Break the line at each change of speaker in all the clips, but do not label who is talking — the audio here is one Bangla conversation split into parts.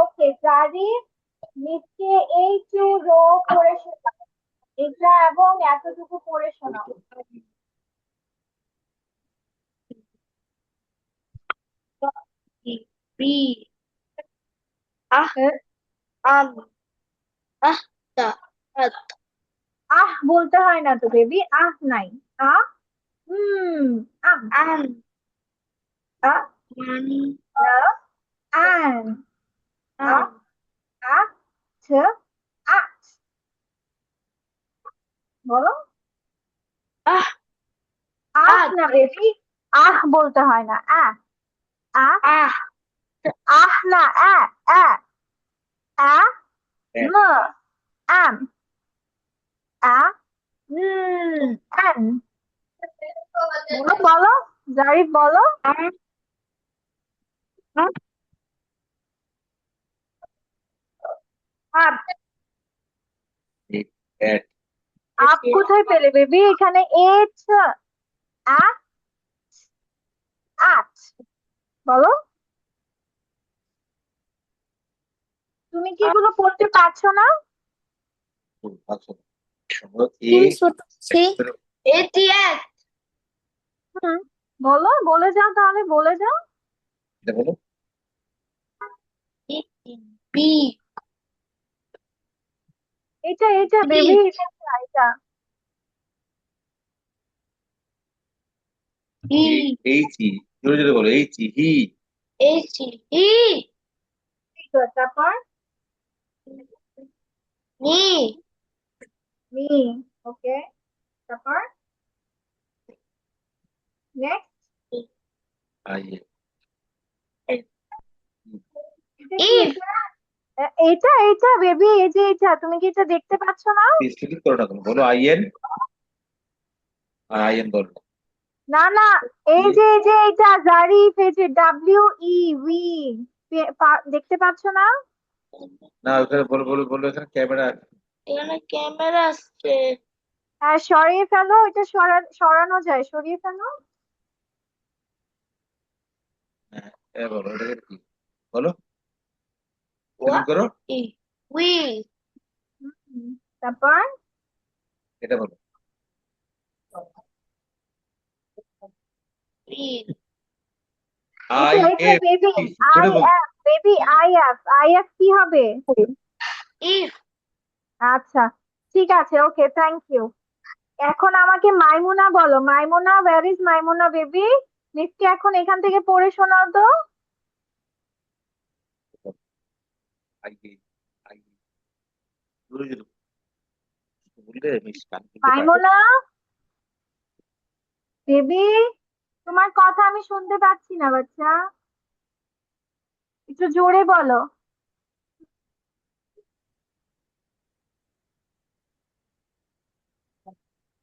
ওকে, জারিফ মিসকে এই টু রো পড়ে শোনাও। এটা এবং এতটুকু পড়ে শোনাও।
বি আহ
এ,
আম আহ তা আত
আহ বলতে হয় না তো বেবি, আহ নাই। আহ আম
আম
আ
মান
আন আ
আম
আ ছ আট। বলো।
আহ
আহ
আত
না বেবি, আহ বলতে হয় না। আহ
আহ
আহ না, আ আ ম আম আ আন। বলো বলো, জারিফ বলো।
আম আম
আপ।
At
আপ কোথায় পেলে বেবি? এখানে এট আ আট। বলো। তুমি কি এগুলো পড়তে পারছো না?
এটি এক
হুম, বলো, বলে যাও তাহলে, বলে যাও।
এটা বলো
বি
এটা
বি
বেবি, এটা।
হি
এইচি, জোরে জোরে বলো এইচি হি।
এইচ হি
তারপর
নি
মি। ওকে, তারপর নেক্সট।
আই
এটা কি?
ইফ
এটা বেবি, এই যে এটা, তুমি কি এটা দেখতে পাচ্ছ না?
স্পেলিং করো না তুমি, বলো আইএন আর আইএন বলো।
না না, এই যে এটা জারিফ, এই যে ডাব্লিউ ই উই, দেখতে পাচ্ছ না?
না ওখানে বলো বলো বলো, এখানে ক্যামেরা আছে।
এখানে ক্যামেরা আসছে
হ্যাঁ, সরিয়ে ফেলো, এটা সরানো যায়, সরিয়ে ফেলো।
হ্যাঁ, বলো এটা কি বলো,
ওয়া
স্পেলিং করো।
ই উইল
তারপর
এটা বলো
উইল
এটা
আই
এটা
এফ
বেবি, আই
জোরে বল।
এফ বেবি, আই এফ কি হবে?
ইফ
আচ্ছা, ঠিক আছে, ওকে, থ্যাংক ইউ। এখন আমাকে মাইমুনা বলো, মাইমুনা, ওয়্যার ইজ মাইমুনা বেবি? মিসকে এখন এখান থেকে পড়ে শোনাও তো।
আই আই জোরে জোরে বললে মিস কান শুনতে পায়।
মাইমুনা বেবি, তোমার কথা আমি শুনতে পাচ্ছি না বাচ্চা, একটু জোরে বলো।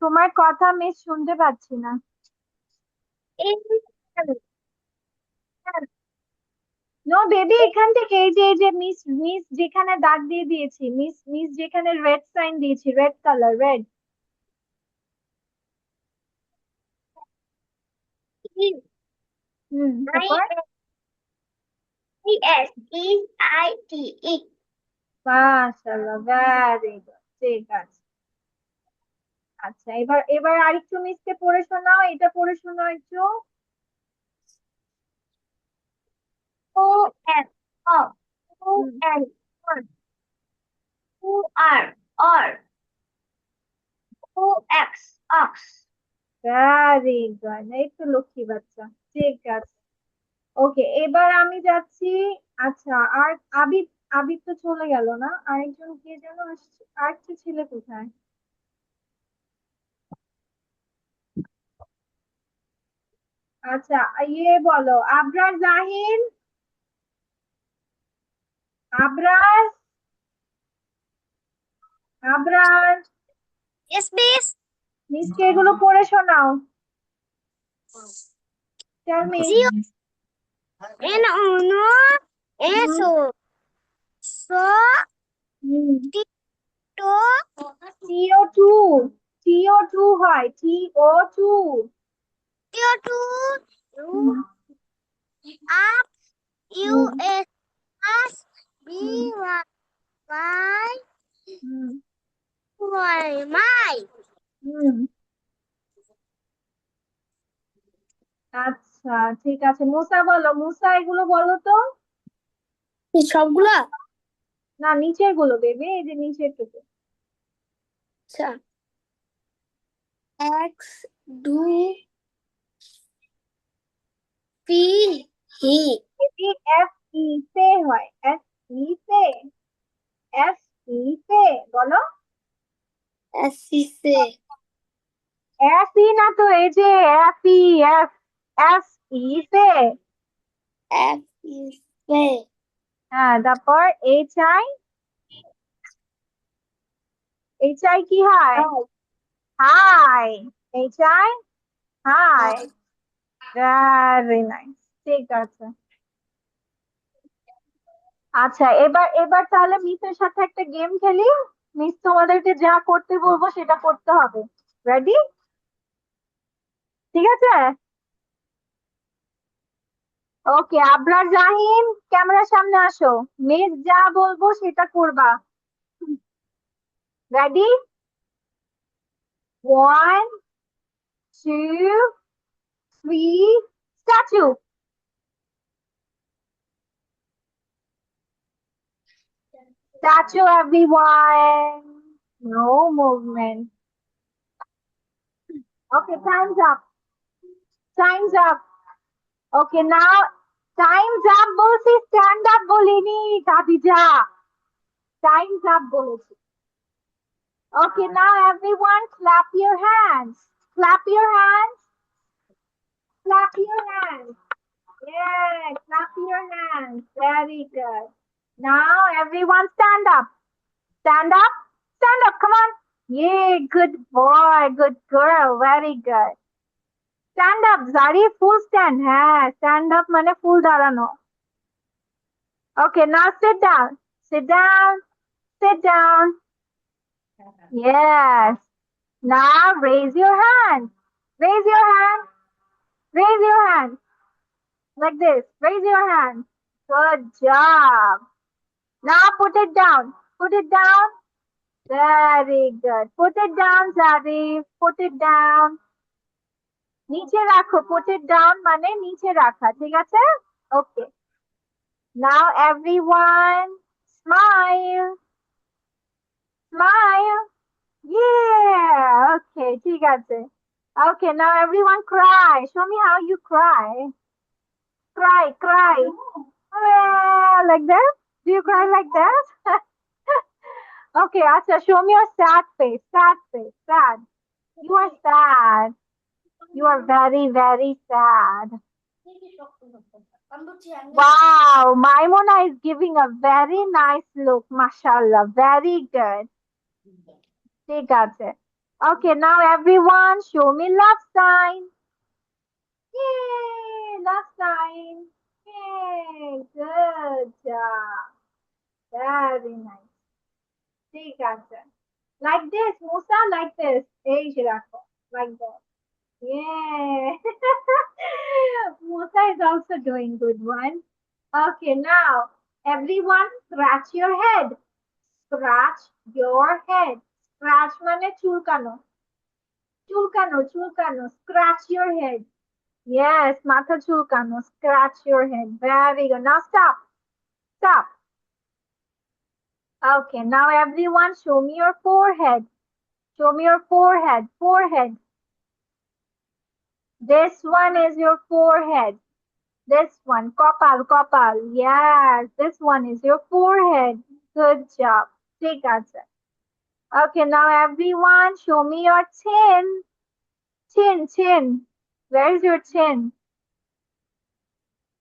তোমার কথা মিস শুনতে পাচ্ছি না। নো বেবি, এখান থেকে এই যে মিস, মিস যেখানে দাগ দিয়ে দিয়েছি, মিস মিস যেখানে রেড সাইন দিয়েছি, রেড কালার, রেড। তারপর
এস ইজ আই টি ই
মাশাআল্লাহ, ভেরি গুড, ঠিক আছে। আচ্ছা, এবার এবার আরেকটু মিসকে পড়ে শোনাও, এটা পড়ে শোনাও একটু।
ও এস ও ও
হুম,
এস ও আর আর ও এক্স অক্স
ভেরি গুড, এই তো লক্ষ্মী বাচ্চা, ঠিক আছে। ওকে, এবার আমি যাচ্ছি। আচ্ছা, আর আবিদ, আবিদ তো চলে গেল না, আরেকজন কে যেন আসছে, আরেকটা ছেলে কোথায়? আচ্ছা, ইয়ে বলো, আবরার জাহিন, আবরার, আবরার,
এস বিস
মিসকে এগুলো পড়ে শোনাও। Tell me.
জিও এন উনো
হুম
eso so
হুম
to
T O to, T O to হয়, টিও টু।
tio to
হুম
up
হুম
us us B Y Y
হুম
Y my
হুম আচ্ছা ঠিক আছে, মুসা বলো, মুসা এগুলো বলো তো।
সবগুলা
না, নিচের গুলো বেবি, এই যে নিচের টুকু।
আচ্ছা X do P he
baby F E সে হয়, এফ ই সে, এফ ই সে বলো।
S C say
F E না তো, এই যে F E, F, F E say.
F is say
হ্যাঁ, তারপর এইচ আই, এইচ আই কি হয়? Hi, H I hi, very nice, ঠিক আছে। আচ্ছা, এবার এবার তাহলে মিসের সাথে একটা গেম খেলি। মিস তোমাদেরকে যা করতে বলবো সেটা করতে হবে। রেডি? ঠিক আছে। ওকে, আবরার জাহিন ক্যামেরার সামনে আসো। মিস যা বলবো সেটা করবা। Ready? 1 2 3 statue. Statue, everyone. No movement. Okay, time's up. Time's up. Okay, now time's up বলছি, stand up বলিনি কাবিজা। Time's up বলেছি। Okay, now everyone clap your hands. Clap your hands. Clap your hands. Yeah, clap your hands. Very good. Now everyone stand up. Stand up. Stand up. Come on. Yay, good boy. Good girl. Very good. Stand up, Zari. Full stand. হ্যাঁ, stand up মানে full দাঁড়ানো। Okay, now sit down. Sit down. Sit down. Yes. Now raise your hand. Raise your hand. Raise your hand. Like this. Raise your hand. Good job. Now put it down. Put it down. Very good. Put it down, Zari. Put it down. নিচে রাখো, put it down মানে নিচে রাখা, ঠিক আছে? Okay. Now everyone smile. Smile. Yeah. Okay, ঠিক আছে. Okay, now everyone cry. Show me how you cry. Cry, cry. Like that? Do you cry like that? Okay, acha, show me your sad face. Sad face. Sad. You are sad. You are very, very sad. Wow, Maimuna is giving a very nice look. Mashallah. Very good. ঠিক আছে. Okay, now everyone show me love sign. Yay, love sign. Yay, good job. Very nice. ঠিক আছে. Like this, Musa, like this. এই যে রাখো. Like that. Yeah. Musa is also doing good one. Okay, now everyone scratch your head. Scratch your head. Scratch মানে চুলকানো। চুলকানো, চুলকানো. Scratch your head. Yes, মাথা চুলকানো. Scratch your head. Very good. Now stop. Stop. Okay, now everyone show me your forehead. Show me your forehead. Forehead. This one is your forehead. This one. Kopal, kopal. Yes, this one is your forehead. Good job. ঠিক আছে. Okay, now everyone show me your chin. Chin, chin. Where's your chin?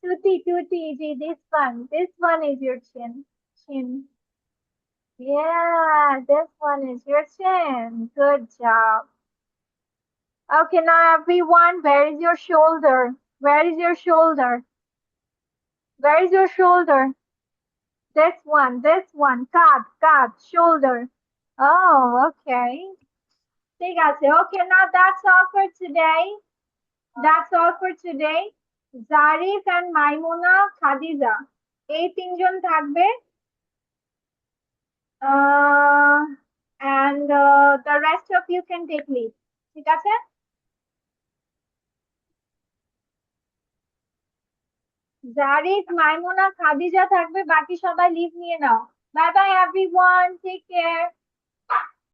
Tuti, tuti, this one. This one is your chin. Chin. Yeah, this one is your chin. Good job. Okay, now everyone, where is your shoulder? Where is your shoulder? Where is your shoulder? This one. Card, shoulder. Oh, okay. ঠিক আছে. Okay, now that's all for today. That's all for today. Zarif and Maimuna, Khadija. এই তিনজন থাকবে। and the rest of you can take leave. ঠিক আছে? জারিফ, মাইমুনা, খাদিজা থাকবে, বাকি সবাই লিভ নিয়ে নাও। Bye bye everyone, take care.